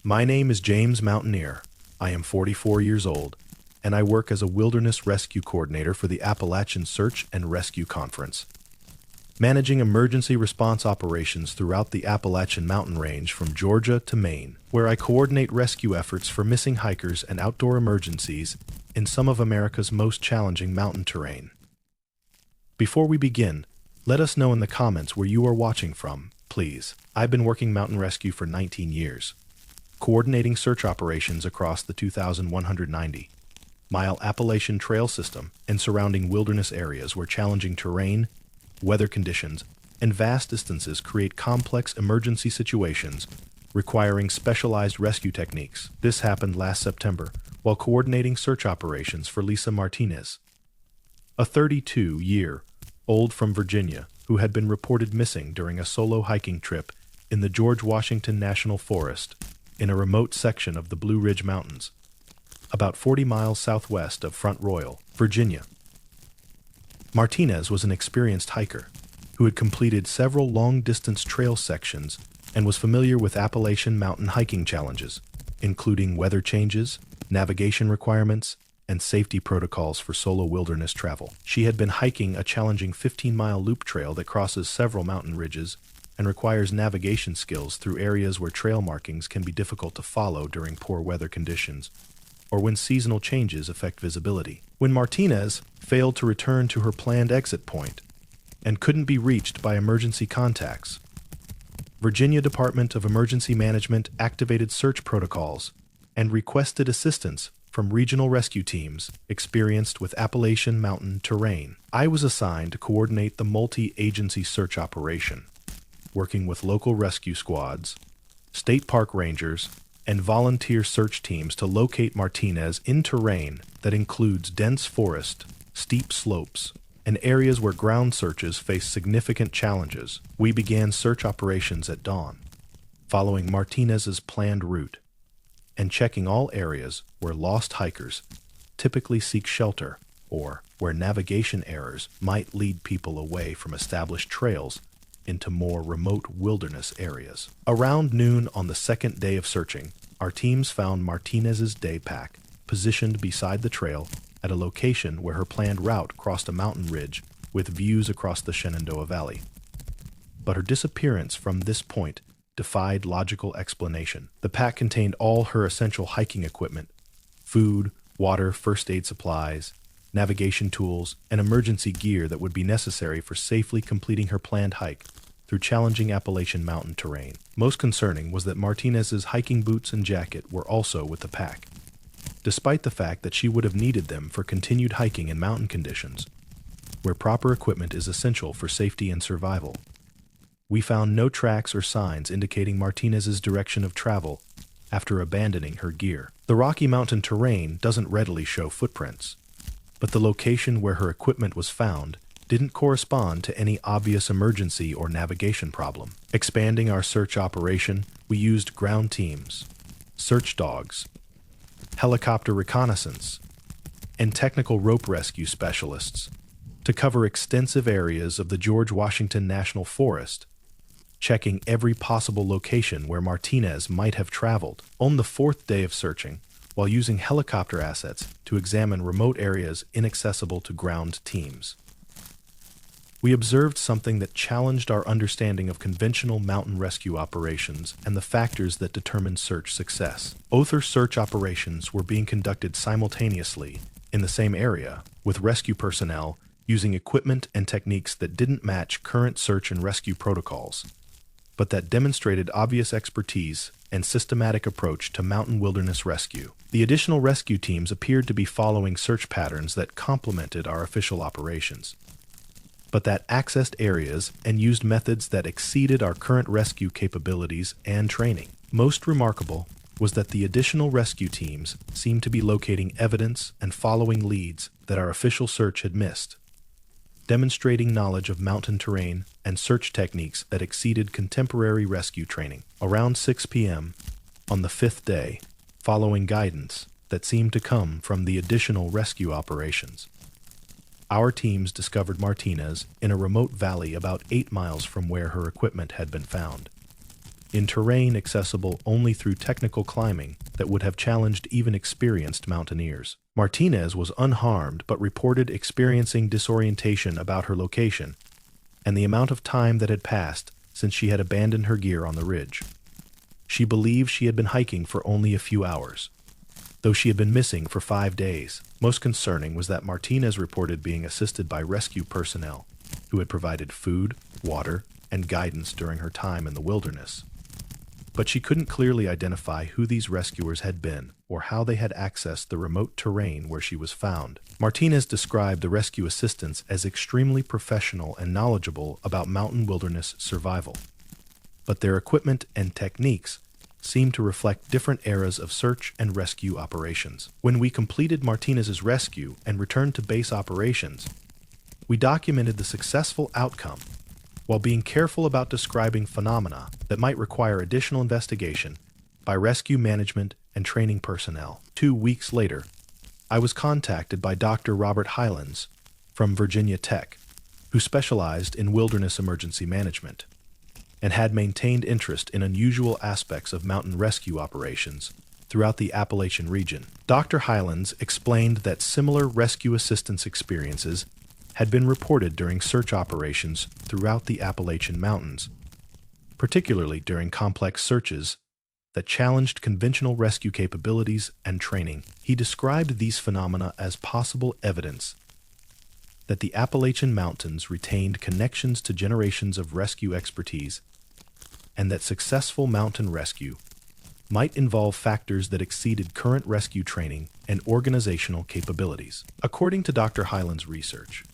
My name is James Mountaineer. I am 44 years old, and I work as a wilderness rescue coordinator for the Appalachian Search and Rescue Conference, managing emergency response operations throughout the Appalachian Mountain range from Georgia to Maine, where I coordinate rescue efforts for missing hikers and outdoor emergencies in some of America's most challenging mountain terrain. Before we begin, let us know in the comments where you are watching from, please. I've been working mountain rescue for 19 years, coordinating search operations across the 2,190-mile Appalachian Trail system and surrounding wilderness areas where challenging terrain, weather conditions, and vast distances create complex emergency situations requiring specialized rescue techniques. This happened last September while coordinating search operations for Lisa Martinez, a 32-year-old from Virginia who had been reported missing during a solo hiking trip in the George Washington National Forest in a remote section of the Blue Ridge Mountains, about 40 miles southwest of Front Royal, Virginia. Martinez was an experienced hiker who had completed several long-distance trail sections and was familiar with Appalachian Mountain hiking challenges, including weather changes, navigation requirements, and safety protocols for solo wilderness travel. She had been hiking a challenging 15-mile loop trail that crosses several mountain ridges and requires navigation skills through areas where trail markings can be difficult to follow during poor weather conditions or when seasonal changes affect visibility. When Martinez failed to return to her planned exit point and couldn't be reached by emergency contacts, Virginia Department of Emergency Management activated search protocols and requested assistance from regional rescue teams experienced with Appalachian Mountain terrain. I was assigned to coordinate the multi-agency search operation, working with local rescue squads, state park rangers, and volunteer search teams to locate Martinez in terrain that includes dense forest, steep slopes, and areas where ground searches face significant challenges. We began search operations at dawn, following Martinez's planned route, and checking all areas where lost hikers typically seek shelter or where navigation errors might lead people away from established trails into more remote wilderness areas. Around noon on the second day of searching, our teams found Martinez's day pack positioned beside the trail at a location where her planned route crossed a mountain ridge with views across the Shenandoah Valley. But her disappearance from this point defied logical explanation. The pack contained all her essential hiking equipment: food, water, first aid supplies, navigation tools, and emergency gear that would be necessary for safely completing her planned hike through challenging Appalachian Mountain terrain. Most concerning was that Martinez's hiking boots and jacket were also with the pack, despite the fact that she would have needed them for continued hiking in mountain conditions, where proper equipment is essential for safety and survival. We found no tracks or signs indicating Martinez's direction of travel after abandoning her gear. The Rocky Mountain terrain doesn't readily show footprints, but the location where her equipment was found didn't correspond to any obvious emergency or navigation problem. Expanding our search operation, we used ground teams, search dogs, helicopter reconnaissance, and technical rope rescue specialists to cover extensive areas of the George Washington National Forest, checking every possible location where Martinez might have traveled. On the fourth day of searching, while using helicopter assets to examine remote areas inaccessible to ground teams, we observed something that challenged our understanding of conventional mountain rescue operations and the factors that determine search success. Both search operations were being conducted simultaneously in the same area, with rescue personnel using equipment and techniques that didn't match current search and rescue protocols, but that demonstrated obvious expertise and systematic approach to mountain wilderness rescue. The additional rescue teams appeared to be following search patterns that complemented our official operations, but that accessed areas and used methods that exceeded our current rescue capabilities and training. Most remarkable was that the additional rescue teams seemed to be locating evidence and following leads that our official search had missed, demonstrating knowledge of mountain terrain and search techniques that exceeded contemporary rescue training. Around 6 p.m. on the fifth day, following guidance that seemed to come from the additional rescue operations, our teams discovered Martinez in a remote valley about 8 miles from where her equipment had been found. in terrain accessible only through technical climbing that would have challenged even experienced mountaineers. Martinez was unharmed but reported experiencing disorientation about her location and the amount of time that had passed since she had abandoned her gear on the ridge. She believed she had been hiking for only a few hours, though she had been missing for 5 days. Most concerning was that Martinez reported being assisted by rescue personnel who had provided food, water, and guidance during her time in the wilderness. But she couldn't clearly identify who these rescuers had been or how they had accessed the remote terrain where she was found. Martinez described the rescue assistants as extremely professional and knowledgeable about mountain wilderness survival, but their equipment and techniques seemed to reflect different eras of search and rescue operations. When we completed Martinez's rescue and returned to base operations, we documented the successful outcome while being careful about describing phenomena that might require additional investigation by rescue management and training personnel. 2 weeks later, I was contacted by Dr. Robert Hylands from Virginia Tech, who specialized in wilderness emergency management and had maintained interest in unusual aspects of mountain rescue operations throughout the Appalachian region. Dr. Hylands explained that similar rescue assistance experiences had been reported during search operations throughout the Appalachian Mountains, particularly during complex searches that challenged conventional rescue capabilities and training. He described these phenomena as possible evidence that the Appalachian Mountains retained connections to generations of rescue expertise, and that successful mountain rescue might involve factors that exceeded current rescue training and organizational capabilities. According to Dr. Hyland's research,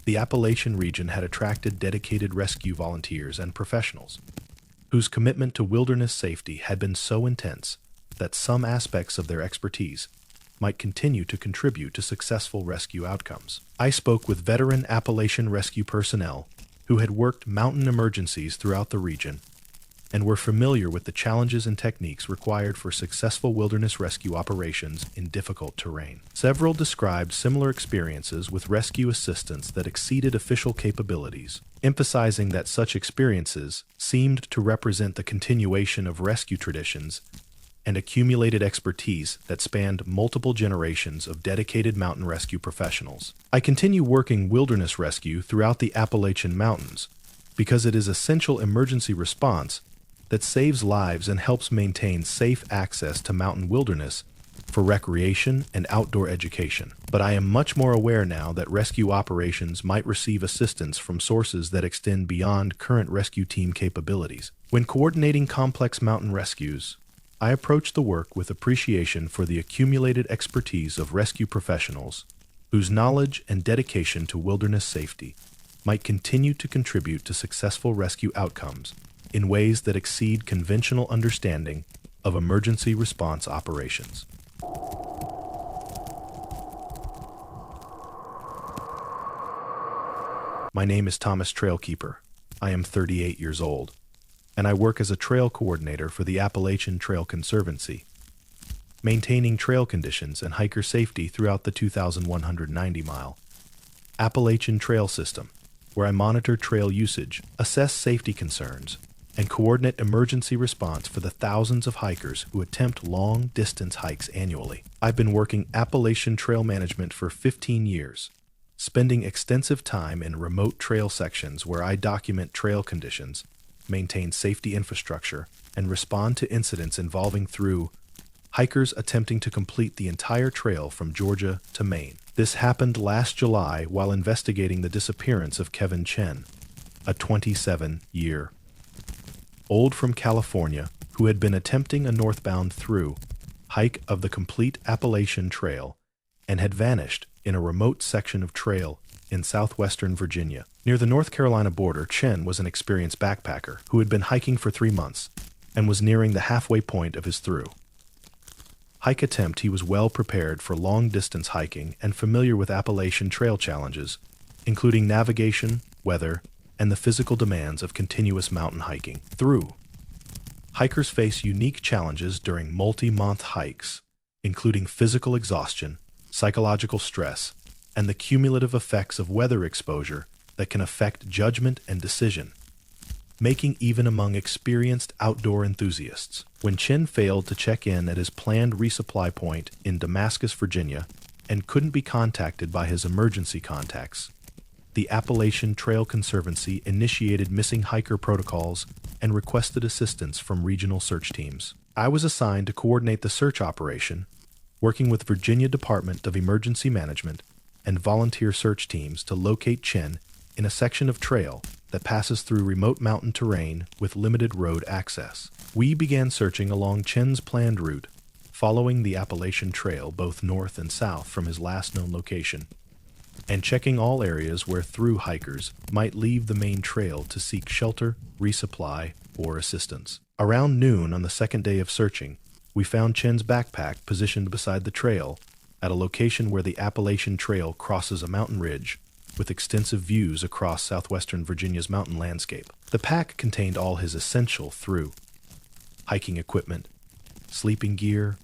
the Appalachian region had attracted dedicated rescue volunteers and professionals whose commitment to wilderness safety had been so intense that some aspects of their expertise might continue to contribute to successful rescue outcomes. I spoke with veteran Appalachian rescue personnel who had worked mountain emergencies throughout the region and were familiar with the challenges and techniques required for successful wilderness rescue operations in difficult terrain. Several described similar experiences with rescue assistance that exceeded official capabilities, emphasizing that such experiences seemed to represent the continuation of rescue traditions and accumulated expertise that spanned multiple generations of dedicated mountain rescue professionals. I continue working wilderness rescue throughout the Appalachian Mountains because it is essential emergency response that saves lives and helps maintain safe access to mountain wilderness for recreation and outdoor education. But I am much more aware now that rescue operations might receive assistance from sources that extend beyond current rescue team capabilities. When coordinating complex mountain rescues, I approach the work with appreciation for the accumulated expertise of rescue professionals whose knowledge and dedication to wilderness safety might continue to contribute to successful rescue outcomes in ways that exceed conventional understanding of emergency response operations. My name is Thomas Trailkeeper. I am 38 years old, and I work as a trail coordinator for the Appalachian Trail Conservancy, maintaining trail conditions and hiker safety throughout the 2,190-mile Appalachian Trail System, where I monitor trail usage, assess safety concerns, and coordinate emergency response for the thousands of hikers who attempt long-distance hikes annually. I've been working Appalachian trail management for 15 years, spending extensive time in remote trail sections where I document trail conditions, maintain safety infrastructure, and respond to incidents involving hikers attempting to complete the entire trail from Georgia to Maine. This happened last July while investigating the disappearance of Kevin Chen, a 27-year-old from California who had been attempting a northbound hike of the complete Appalachian Trail and had vanished in a remote section of trail in southwestern Virginia. Near the North Carolina border, Chen was an experienced backpacker who had been hiking for 3 months and was nearing the halfway point of his hike attempt. He was well prepared for long-distance hiking and familiar with Appalachian Trail challenges, including navigation, weather, and the physical demands of continuous mountain hiking. Hikers face unique challenges during multi-month hikes, including physical exhaustion, psychological stress, and the cumulative effects of weather exposure that can affect judgment and decision. making even among experienced outdoor enthusiasts. When Chen failed to check in at his planned resupply point in Damascus, Virginia, and couldn't be contacted by his emergency contacts, the Appalachian Trail Conservancy initiated missing hiker protocols and requested assistance from regional search teams. I was assigned to coordinate the search operation, working with Virginia Department of Emergency Management and volunteer search teams to locate Chen in a section of trail that passes through remote mountain terrain with limited road access. We began searching along Chen's planned route, following the Appalachian Trail both north and south from his last known location, and checking all areas where through hikers might leave the main trail to seek shelter, resupply, or assistance. Around noon on the second day of searching, we found Chen's backpack positioned beside the trail at a location where the Appalachian Trail crosses a mountain ridge with extensive views across southwestern Virginia's mountain landscape. The pack contained all his essential through hiking equipment, sleeping gear,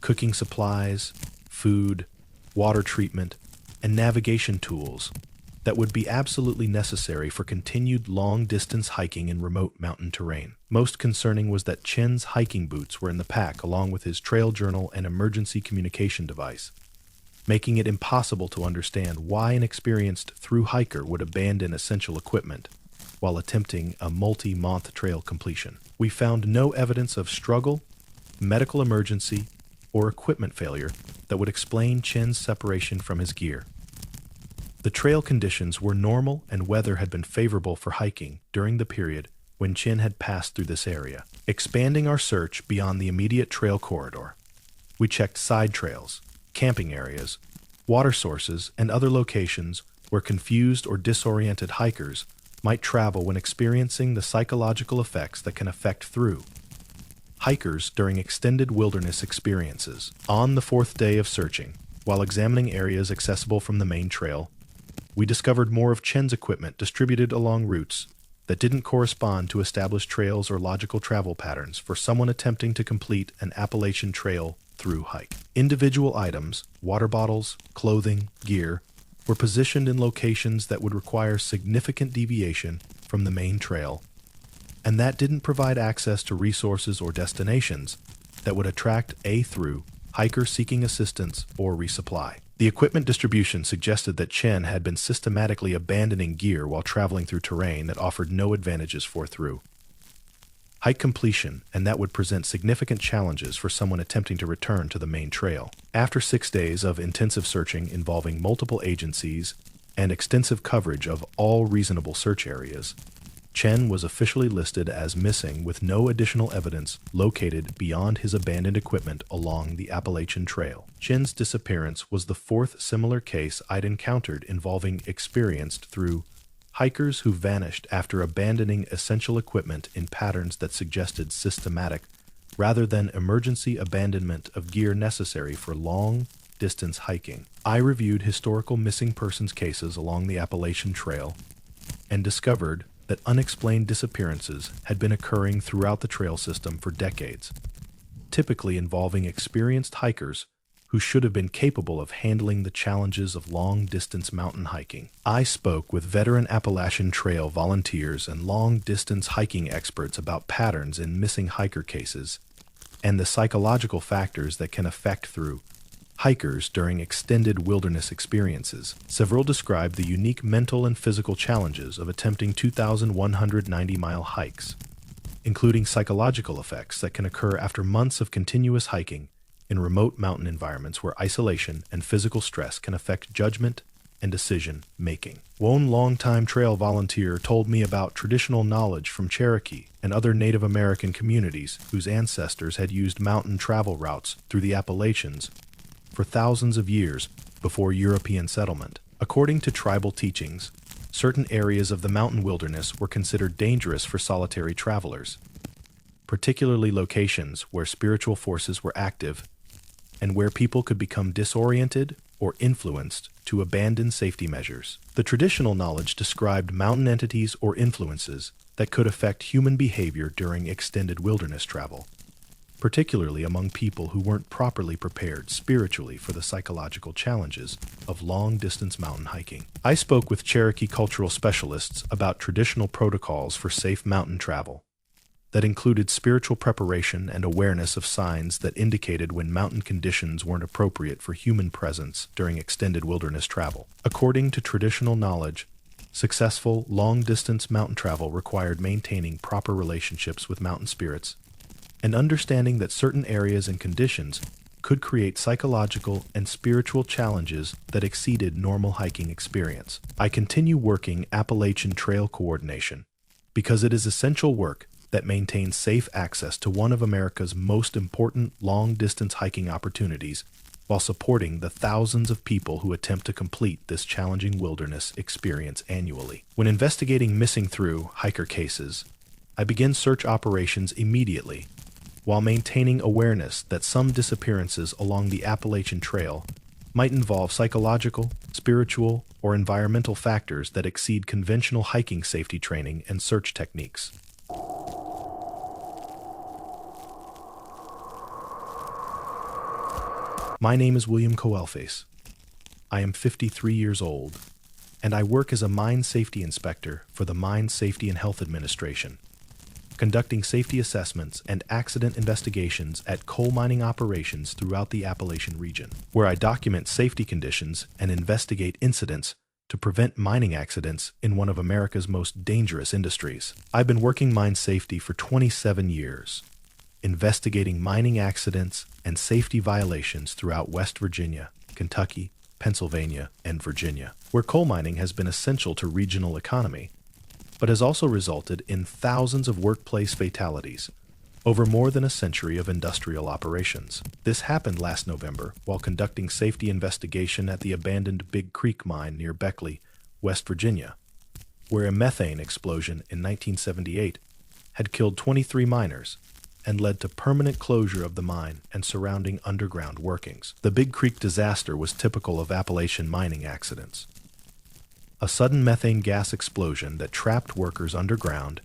cooking supplies, food, water treatment, and navigation tools that would be absolutely necessary for continued long-distance hiking in remote mountain terrain. Most concerning was that Chen's hiking boots were in the pack along with his trail journal and emergency communication device, making it impossible to understand why an experienced through hiker would abandon essential equipment while attempting a multi-month trail completion. We found no evidence of struggle, medical emergency, or equipment failure that would explain Chen's separation from his gear. The trail conditions were normal and weather had been favorable for hiking during the period when Chen had passed through this area. Expanding our search beyond the immediate trail corridor, we checked side trails, camping areas, water sources, and other locations where confused or disoriented hikers might travel when experiencing the psychological effects that can affect through hikers during extended wilderness experiences. On the fourth day of searching, while examining areas accessible from the main trail, we discovered more of Chen's equipment distributed along routes that didn't correspond to established trails or logical travel patterns for someone attempting to complete an Appalachian Trail through hike. Individual items, water bottles, clothing, gear, were positioned in locations that would require significant deviation from the main trail, and that didn't provide access to resources or destinations that would attract a through hiker seeking assistance or resupply. The equipment distribution suggested that Chen had been systematically abandoning gear while traveling through terrain that offered no advantages for through hike completion, and that would present significant challenges for someone attempting to return to the main trail. After 6 days of intensive searching involving multiple agencies and extensive coverage of all reasonable search areas, Chen was officially listed as missing with no additional evidence located beyond his abandoned equipment along the Appalachian Trail. Chen's disappearance was the fourth similar case I'd encountered involving experienced through hikers who vanished after abandoning essential equipment in patterns that suggested systematic rather than emergency abandonment of gear necessary for long-distance hiking. I reviewed historical missing persons cases along the Appalachian Trail and discovered that unexplained disappearances had been occurring throughout the trail system for decades, typically involving experienced hikers who should have been capable of handling the challenges of long-distance mountain hiking. I spoke with veteran Appalachian Trail volunteers and long-distance hiking experts about patterns in missing hiker cases and the psychological factors that can affect through hikers during extended wilderness experiences. Several described the unique mental and physical challenges of attempting 2,190-mile hikes, including psychological effects that can occur after months of continuous hiking in remote mountain environments where isolation and physical stress can affect judgment and decision-making. One longtime trail volunteer told me about traditional knowledge from Cherokee and other Native American communities whose ancestors had used mountain travel routes through the Appalachians for thousands of years before European settlement. According to tribal teachings, certain areas of the mountain wilderness were considered dangerous for solitary travelers, particularly locations where spiritual forces were active and where people could become disoriented or influenced to abandon safety measures. The traditional knowledge described mountain entities or influences that could affect human behavior during extended wilderness travel, particularly among people who weren't properly prepared spiritually for the psychological challenges of long-distance mountain hiking. I spoke with Cherokee cultural specialists about traditional protocols for safe mountain travel that included spiritual preparation and awareness of signs that indicated when mountain conditions weren't appropriate for human presence during extended wilderness travel. According to traditional knowledge, successful long-distance mountain travel required maintaining proper relationships with mountain spirits and understanding that certain areas and conditions could create psychological and spiritual challenges that exceeded normal hiking experience. I continue working Appalachian Trail coordination because it is essential work that maintains safe access to one of America's most important long-distance hiking opportunities while supporting the thousands of people who attempt to complete this challenging wilderness experience annually. When investigating missing through hiker cases, I begin search operations immediately while maintaining awareness that some disappearances along the Appalachian Trail might involve psychological, spiritual, or environmental factors that exceed conventional hiking safety training and search techniques. My name is William Coelface. I am 53 years old, and I work as a mine safety inspector for the Mine Safety and Health Administration, conducting safety assessments and accident investigations at coal mining operations throughout the Appalachian region, where I document safety conditions and investigate incidents to prevent mining accidents in one of America's most dangerous industries. I've been working mine safety for 27 years, investigating mining accidents and safety violations throughout West Virginia, Kentucky, Pennsylvania, and Virginia, where coal mining has been essential to regional economy, but has also resulted in thousands of workplace fatalities over more than a century of industrial operations. This happened last November while conducting safety investigation at the abandoned Big Creek mine near Beckley, West Virginia, where a methane explosion in 1978 had killed 23 miners and led to permanent closure of the mine and surrounding underground workings. The Big Creek disaster was typical of Appalachian mining accidents. A sudden methane gas explosion that trapped workers underground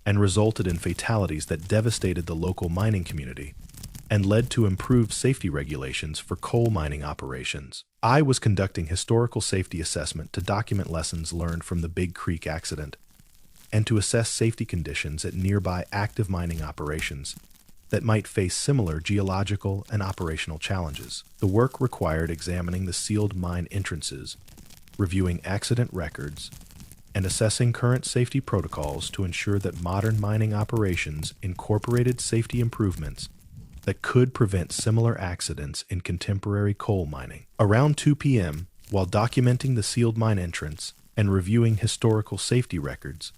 and resulted in fatalities that devastated the local mining community and led to improved safety regulations for coal mining operations. I was conducting historical safety assessment to document lessons learned from the Big Creek accident and to assess safety conditions at nearby active mining operations that might face similar geological and operational challenges. The work required examining the sealed mine entrances, reviewing accident records, and assessing current safety protocols to ensure that modern mining operations incorporated safety improvements that could prevent similar accidents in contemporary coal mining. Around 2 p.m., while documenting the sealed mine entrance and reviewing historical safety records,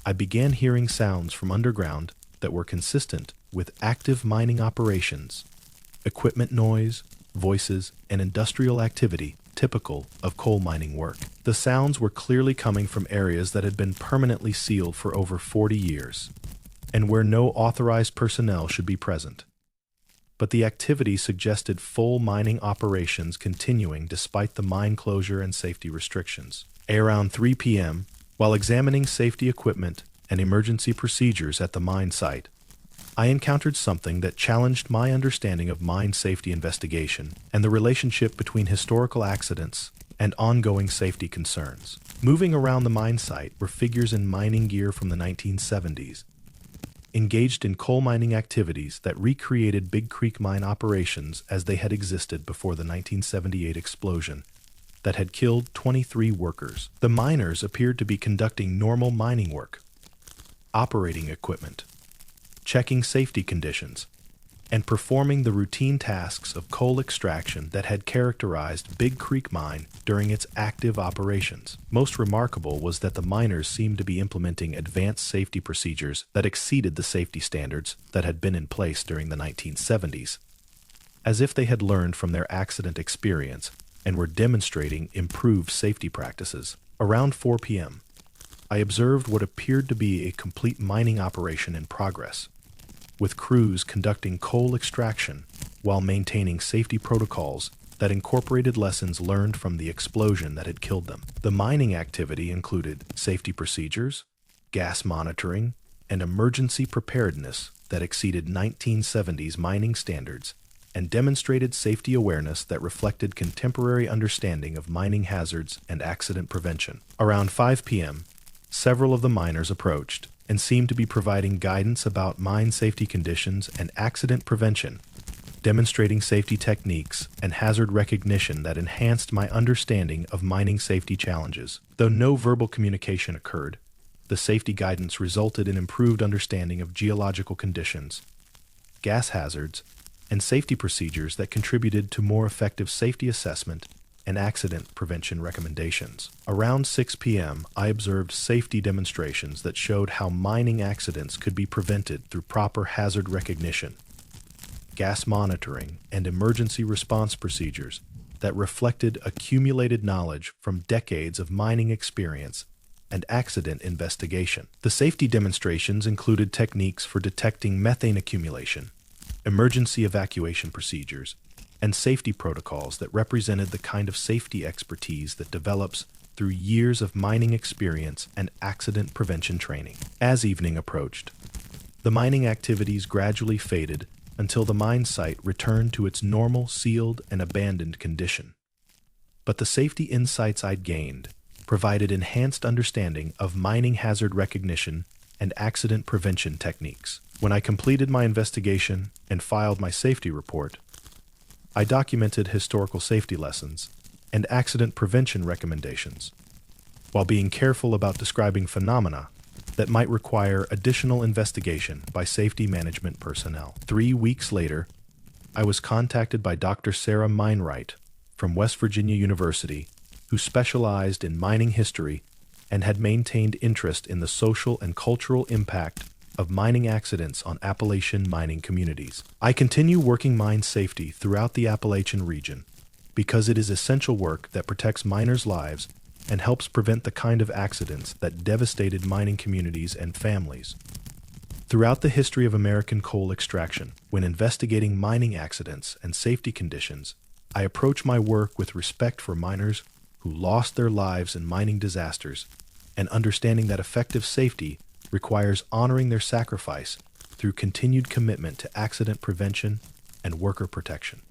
I began hearing sounds from underground that were consistent with active mining operations, equipment noise, voices, and industrial activity typical of coal mining work. The sounds were clearly coming from areas that had been permanently sealed for over 40 years, and where no authorized personnel should be present. But the activity suggested full mining operations continuing despite the mine closure and safety restrictions. Around 3 p.m., while examining safety equipment and emergency procedures at the mine site, I encountered something that challenged my understanding of mine safety investigation and the relationship between historical accidents and ongoing safety concerns. Moving around the mine site were figures in mining gear from the 1970s, engaged in coal mining activities that recreated Big Creek mine operations as they had existed before the 1978 explosion that had killed 23 workers. The miners appeared to be conducting normal mining work, operating equipment, checking safety conditions, and performing the routine tasks of coal extraction that had characterized Big Creek Mine during its active operations. Most remarkable was that the miners seemed to be implementing advanced safety procedures that exceeded the safety standards that had been in place during the 1970s, as if they had learned from their accident experience and were demonstrating improved safety practices. Around 4 p.m., I observed what appeared to be a complete mining operation in progress, with crews conducting coal extraction while maintaining safety protocols that incorporated lessons learned from the explosion that had killed them. The mining activity included safety procedures, gas monitoring, and emergency preparedness that exceeded 1970s mining standards and demonstrated safety awareness that reflected contemporary understanding of mining hazards and accident prevention. Around 5 p.m., several of the miners approached and seemed to be providing guidance about mine safety conditions and accident prevention, demonstrating safety techniques and hazard recognition that enhanced my understanding of mining safety challenges. Though no verbal communication occurred, the safety guidance resulted in improved understanding of geological conditions, gas hazards, and safety procedures that contributed to more effective safety assessment and accident prevention recommendations. Around 6 p.m., I observed safety demonstrations that showed how mining accidents could be prevented through proper hazard recognition, gas monitoring, and emergency response procedures that reflected accumulated knowledge from decades of mining experience and accident investigation. The safety demonstrations included techniques for detecting methane accumulation, emergency evacuation procedures, and safety protocols that represented the kind of safety expertise that develops through years of mining experience and accident prevention training. As evening approached, the mining activities gradually faded until the mine site returned to its normal sealed and abandoned condition. But the safety insights I'd gained provided enhanced understanding of mining hazard recognition and accident prevention techniques. When I completed my investigation and filed my safety report, I documented historical safety lessons and accident prevention recommendations, while being careful about describing phenomena that might require additional investigation by safety management personnel. 3 weeks later, I was contacted by Dr. Sarah Meinreit from West Virginia University, who specialized in mining history and had maintained interest in the social and cultural impact of mining accidents on Appalachian mining communities. I continue working mine safety throughout the Appalachian region because it is essential work that protects miners' lives and helps prevent the kind of accidents that devastated mining communities and families. Throughout the history of American coal extraction, when investigating mining accidents and safety conditions, I approach my work with respect for miners who lost their lives in mining disasters and understanding that effective safety requires honoring their sacrifice through continued commitment to accident prevention and worker protection.